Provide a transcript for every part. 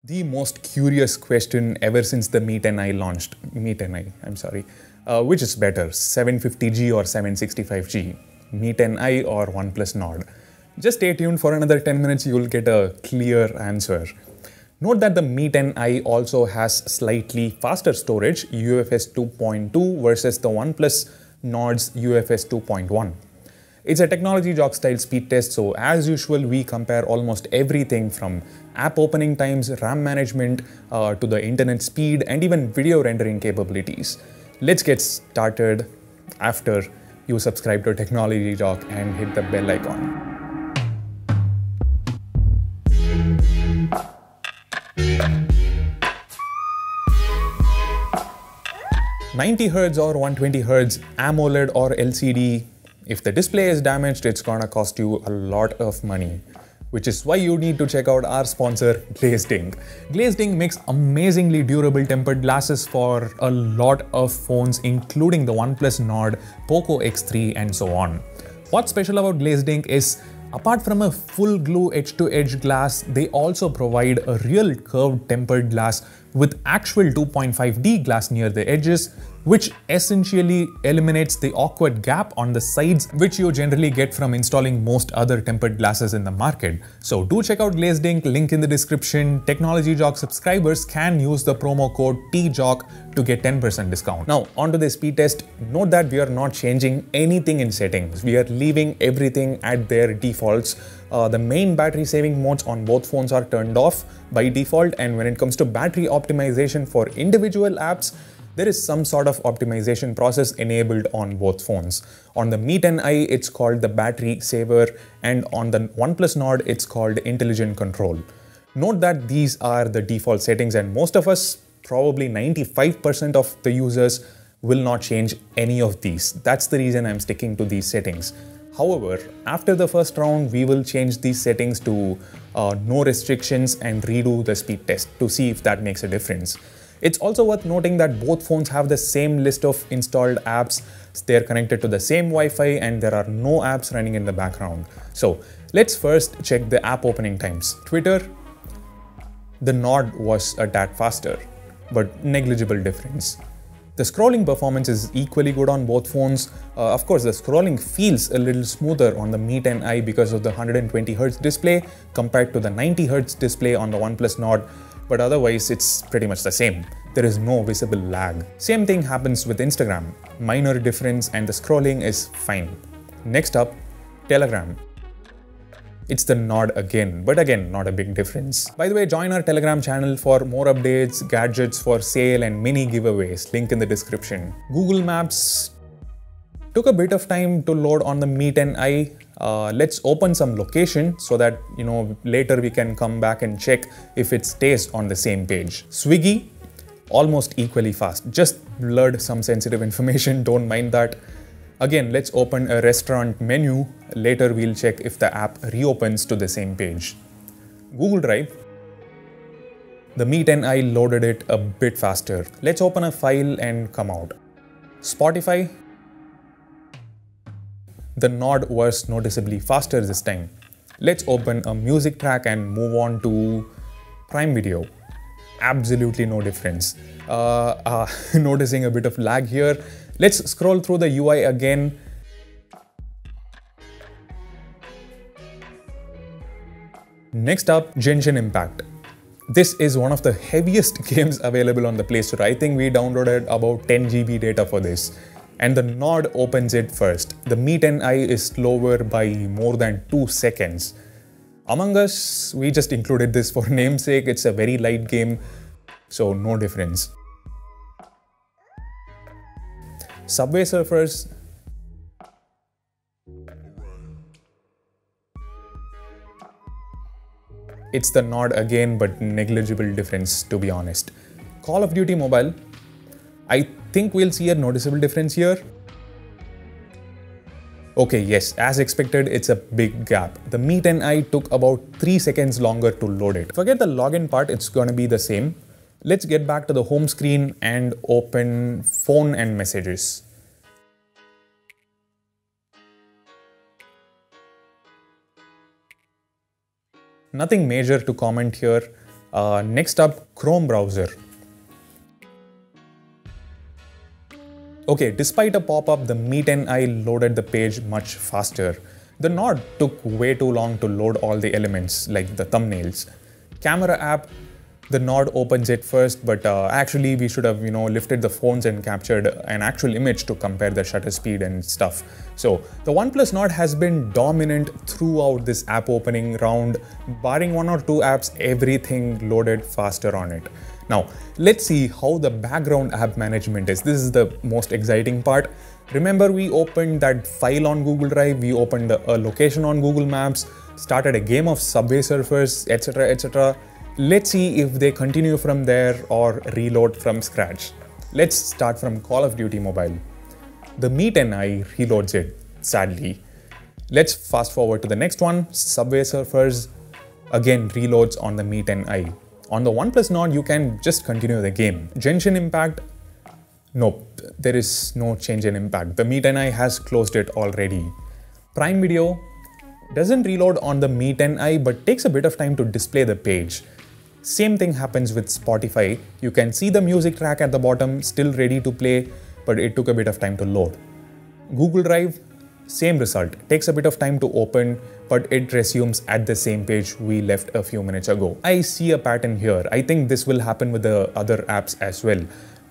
The most curious question ever since the Meet NI launched, which is better, 750G or 765G, Meet NI or OnePlus Nord? Just stay tuned for another 10 minutes, you will get a clear answer. Note that the Meet NI also has slightly faster storage, UFS 2.2 versus the OnePlus Nord's UFS 2.1. It's a technology jock style speed test, so as usual we compare almost everything from app opening times, RAM management, to the internet speed and even video rendering capabilities. Let's get started after you subscribe to Technology Jock and hit the bell icon. $90Hz or 120Hz, AMOLED or LCD, if the display is damaged, it's gonna cost you a lot of money. Which is why you need to check out our sponsor, Glazed Ink. Glazed Ink makes amazingly durable tempered glasses for a lot of phones, including the OnePlus Nord, Poco X3 and so on. What's special about Glazed Ink is, apart from a full glue edge-to-edge glass, they also provide a real curved tempered glass with actual 2.5D glass near the edges, which essentially eliminates the awkward gap on the sides which you generally get from installing most other tempered glasses in the market. So do check out Glazed Ink, link in the description. Technology Jock subscribers can use the promo code TJOCK to get 10% discount. Now onto the speed test. Note that we are not changing anything in settings. We are leaving everything at their defaults. The main battery saving modes on both phones are turned off by default, and when it comes to battery optimization for individual apps, there is some sort of optimization process enabled on both phones. On the Meet NI, it's called the battery saver, and on the OnePlus Nord, it's called intelligent control. Note that these are the default settings, and most of us, probably 95% of the users, will not change any of these. That's the reason I'm sticking to these settings. However, after the first round, we will change these settings to no restrictions and redo the speed test to see if that makes a difference. It's also worth noting that both phones have the same list of installed apps, they're connected to the same Wi-Fi, and there are no apps running in the background. So let's first check the app opening times. Twitter, the Nord was a tad faster, but negligible difference. The scrolling performance is equally good on both phones. Of course, the scrolling feels a little smoother on the Meet NI because of the 120Hz display compared to the 90Hz display on the OnePlus Nord, but otherwise it's pretty much the same. There is no visible lag. Same thing happens with Instagram. Minor difference and the scrolling is fine. Next up, Telegram. It's the Nord again, but again, not a big difference. By the way, join our Telegram channel for more updates, gadgets for sale and mini giveaways. Link in the description. Google Maps took a bit of time to load on the Meet NI. Let's open some location so that later we can come back and check if it stays on the same page. Swiggy, almost equally fast. Just blurred some sensitive information, don't mind that. Again, let's open a restaurant menu. Later we'll check if the app reopens to the same page. Google Drive, the Meet NI loaded it a bit faster. Let's open a file and come out. Spotify, the Nord was noticeably faster this time. Let's open a music track and move on to Prime Video. Absolutely no difference. Noticing a bit of lag here. Let's scroll through the UI again. Next up, Genshin Impact. This is one of the heaviest games available on the Play Store. I think we downloaded about 10 GB data for this. And the Nord opens it first. The Meet NI is slower by more than 2 seconds. Among Us, we just included this for namesake. It's a very light game, so no difference. Subway Surfers. It's the Nord again, but negligible difference to be honest. Call of Duty Mobile. I think we'll see a noticeable difference here. Okay, yes, as expected, it's a big gap. The Meet NI took about 3 seconds longer to load it. Forget the login part, it's gonna be the same. Let's get back to the home screen and open phone and messages. Nothing major to comment here. Next up, Chrome browser. Okay, despite a pop-up, the Mi 10i loaded the page much faster. The Nord took way too long to load all the elements, like the thumbnails. Camera app, the Nord opens it first, but actually we should have, lifted the phones and captured an actual image to compare the shutter speed and stuff. So the OnePlus Nord has been dominant throughout this app opening round. Barring one or two apps, everything loaded faster on it. Now, let's see how the background app management is. This is the most exciting part. Remember, we opened that file on Google Drive, we opened a location on Google Maps, started a game of Subway Surfers, etc, etc. Let's see if they continue from there or reload from scratch. Let's start from Call of Duty Mobile. The Mi 10i reloads it, sadly. Let's fast forward to the next one, Subway Surfers, again reloads on the Mi 10i. On the OnePlus Nord, you can just continue the game. Genshin Impact, nope, there is no change in impact. The Mi 10i has closed it already. Prime Video doesn't reload on the Mi 10i but takes a bit of time to display the page. Same thing happens with Spotify. You can see the music track at the bottom, still ready to play, but it took a bit of time to load. Google Drive, same result. Takes a bit of time to open, but it resumes at the same page we left a few minutes ago. I see a pattern here. I think this will happen with the other apps as well.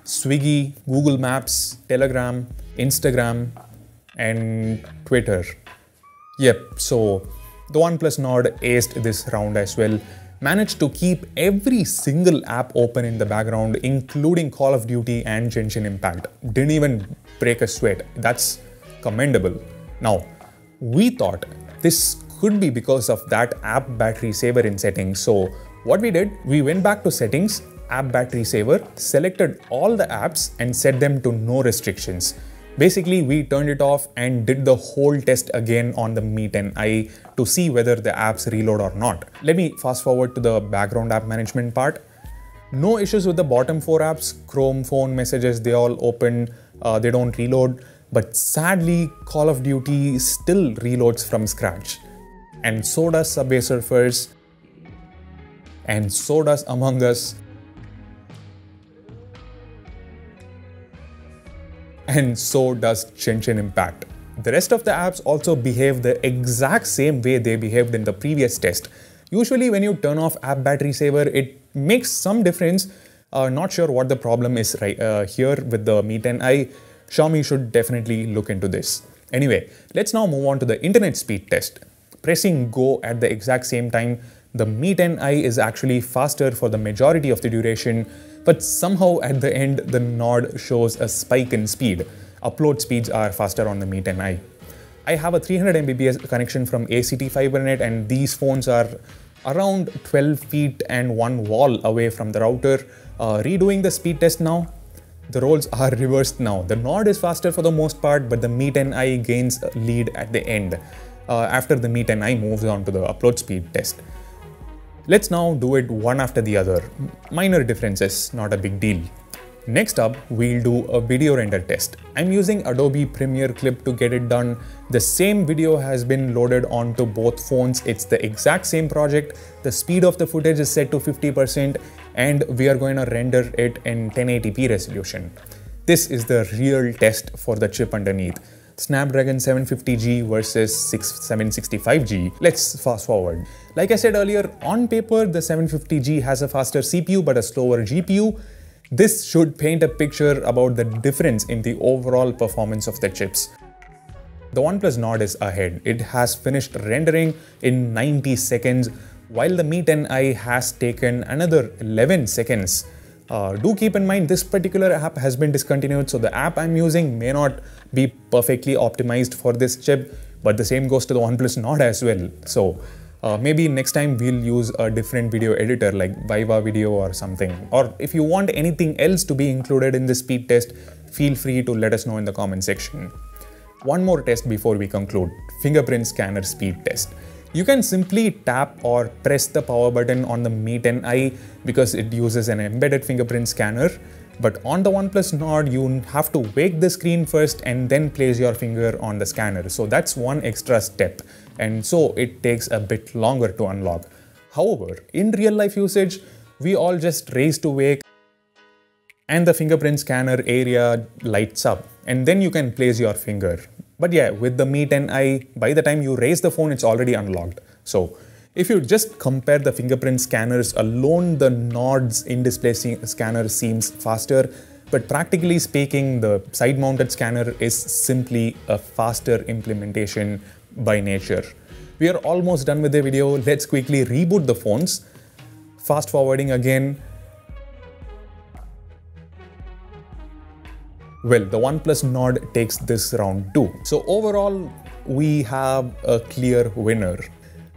Swiggy, Google Maps, Telegram, Instagram, and Twitter. Yep, so the OnePlus Nord aced this round as well. Managed to keep every single app open in the background, including Call of Duty and Genshin Impact. Didn't even break a sweat. That's commendable. Now, we thought this could be because of that app battery saver in settings. So what we did, we went back to settings, app battery saver, selected all the apps and set them to no restrictions. Basically, we turned it off and did the whole test again on the Mi 10i to see whether the apps reload or not. Let me fast forward to the background app management part. No issues with the bottom four apps, Chrome, phone, messages, they all open, they don't reload. But sadly, Call of Duty still reloads from scratch. And so does Subway Surfers. And so does Among Us. And so does Genshin Impact. The rest of the apps also behave the exact same way they behaved in the previous test. Usually when you turn off app battery saver, it makes some difference. Not sure what the problem is here with the Mi 10i. Xiaomi should definitely look into this. Anyway, let's now move on to the internet speed test. Pressing go at the exact same time, the Mi 10i is actually faster for the majority of the duration, but somehow at the end, the Nord shows a spike in speed. Upload speeds are faster on the Mi 10i. I have a 300 Mbps connection from ACT FiberNet, and these phones are around 12 feet and one wall away from the router. Redoing the speed test now, the roles are reversed now. The Nord is faster for the most part, but the Mi 10i gains a lead at the end after the Mi 10i moves on to the upload speed test. Let's now do it one after the other. Minor differences, not a big deal. Next up, we'll do a video render test. I'm using Adobe Premiere Clip to get it done. The same video has been loaded onto both phones. It's the exact same project. The speed of the footage is set to 50% and we are going to render it in 1080p resolution. This is the real test for the chip underneath. Snapdragon 750G versus 765G. Let's fast forward. Like I said earlier, on paper, the 750G has a faster CPU but a slower GPU. This should paint a picture about the difference in the overall performance of the chips. The OnePlus Nord is ahead. It has finished rendering in 90 seconds, while the Mi 10i has taken another 11 seconds. Do keep in mind this particular app has been discontinued, so the app I'm using may not be perfectly optimized for this chip, but the same goes to the OnePlus Nord as well. So maybe next time we'll use a different video editor like Viva Video or something. Or if you want anything else to be included in the speed test, feel free to let us know in the comment section. One more test before we conclude, fingerprint scanner speed test. You can simply tap or press the power button on the Mi 10i because it uses an embedded fingerprint scanner. But on the OnePlus Nord, you have to wake the screen first and then place your finger on the scanner. So that's one extra step. And so it takes a bit longer to unlock. However, in real life usage, we all just raise to wake and the fingerprint scanner area lights up, and then you can place your finger. But yeah, with the Mi 10i, by the time you raise the phone, it's already unlocked. So if you just compare the fingerprint scanners alone, the Nord's in-display scanner seems faster. But practically speaking, the side-mounted scanner is simply a faster implementation by nature. We are almost done with the video. Let's quickly reboot the phones. Fast forwarding again. Well, the OnePlus Nord takes this round too. So overall, we have a clear winner.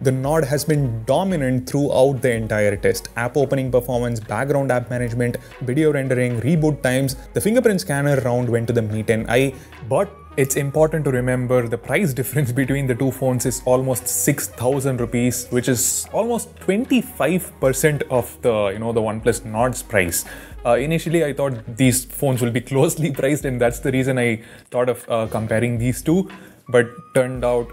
The Nord has been dominant throughout the entire test. App opening performance, background app management, video rendering, reboot times. The fingerprint scanner round went to the Mi 10i, but it's important to remember the price difference between the two phones is almost 6,000 rupees, which is almost 25% of the OnePlus Nord's price. Initially, I thought these phones will be closely priced, and that's the reason I thought of comparing these two. But turned out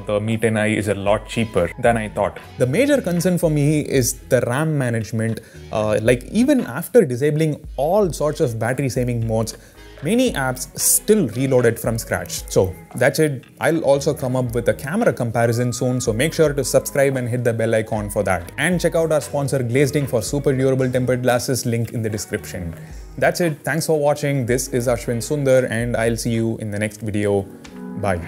the Mi 10i is a lot cheaper than I thought. The major concern for me is the RAM management. Like even after disabling all sorts of battery saving modes, many apps still reloaded from scratch. So that's it. I'll also come up with a camera comparison soon, so make sure to subscribe and hit the bell icon for that. And check out our sponsor Glazeding for super durable tempered glasses, link in the description. That's it. Thanks for watching. This is Ashwin Sundar, and I'll see you in the next video. Bye.